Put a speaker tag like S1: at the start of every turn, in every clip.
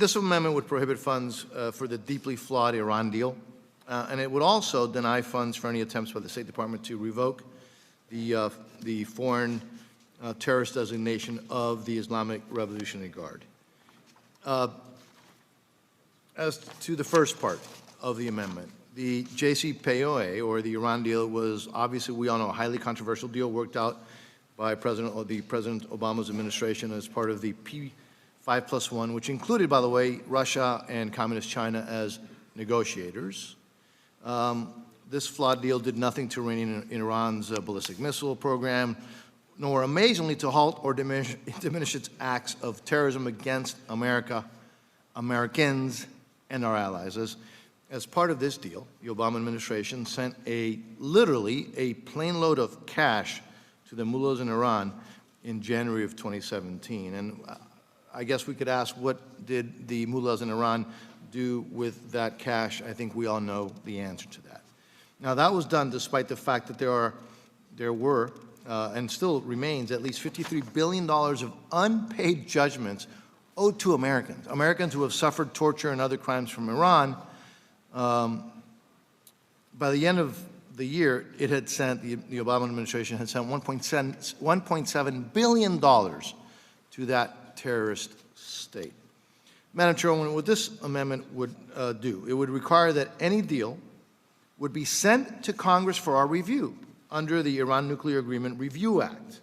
S1: This amendment would prohibit funds for the deeply flawed Iran deal, and it would also deny funds for any attempts by the State Department to revoke the foreign terrorist designation of the Islamic Revolutionary Guard. As to the first part of the amendment, the JCPOA, or the Iran deal, was obviously, we all know, a highly controversial deal worked out by President Obama's administration as part of the P5+1, which included, by the way, Russia and Communist China as negotiators. This flawed deal did nothing to rein in Iran's ballistic missile program, nor, amazingly, to halt or diminish its acts of terrorism against America, Americans, and our allies. As part of this deal, the Obama administration sent literally a plane load of cash to the mullahs in Iran in January of 2017. And I guess we could ask, what did the mullahs in Iran do with that cash? I think we all know the answer to that. Now, that was done despite the fact that there were and still remains at least $53 billion of unpaid judgments owed to Americans who have suffered torture and other crimes from Iran. By the end of the year, it had sent, the Obama administration had sent $1.7 billion to that terrorist state. Madam Chairwoman, what this amendment would do, it would require that any deal would be sent to Congress for our review under the Iran Nuclear Agreement Review Act,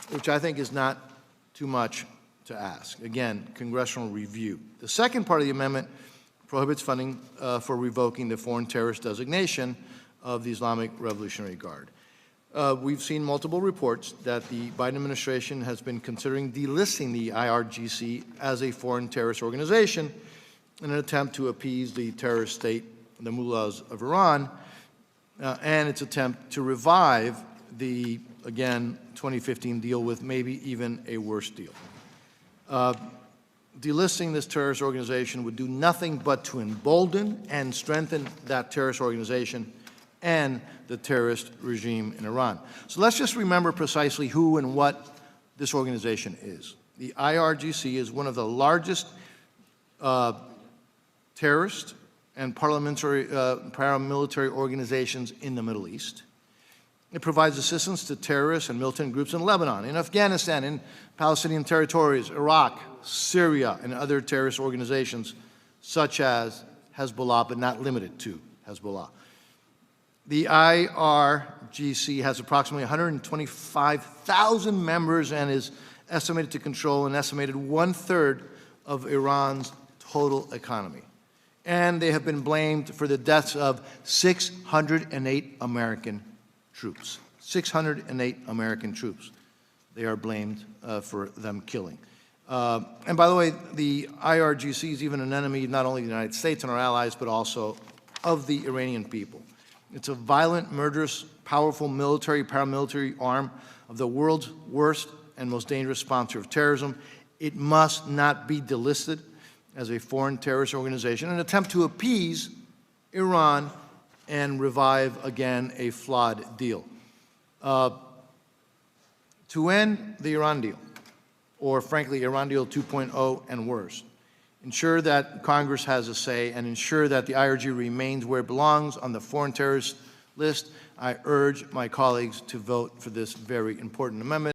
S1: which I think is not too much to ask. Again, congressional review. The second part of the amendment prohibits funding for revoking the foreign terrorist designation of the Islamic Revolutionary Guard. We've seen multiple reports that the Biden administration has been considering delisting the IRGC as a foreign terrorist organization in an attempt to appease the terrorist state, the mullahs of Iran, and its attempt to revive the, again, 2015 deal with maybe even a worse deal. Delisting this terrorist organization would do nothing but to embolden and strengthen that terrorist organization and the terrorist regime in Iran. So let's just remember precisely who and what this organization is. The IRGC is one of the largest terrorist and paramilitary organizations in the Middle East. It provides assistance to terrorists and militant groups in Lebanon, in Afghanistan, in Palestinian territories, Iraq, Syria, and other terrorist organizations such as Hezbollah, but not limited to Hezbollah. The IRGC has approximately 125,000 members and is estimated to control an estimated 1/3 of Iran's total economy. And they have been blamed for the deaths of 608 American troops. 608 American troops they are blamed for them killing. And by the way, the IRGC is even an enemy not only of the United States and our allies, but also of the Iranian people. It's a violent, murderous, powerful military, paramilitary arm of the world's worst and most dangerous sponsor of terrorism. It must not be delisted as a foreign terrorist organization in an attempt to appease Iran and revive, again, a flawed deal. To end the Iran deal, or frankly, Iran deal 2.0 and worse, ensure that Congress has a say and ensure that the IRG remains where it belongs on the foreign terrorist list, I urge my colleagues to vote for this very important amendment.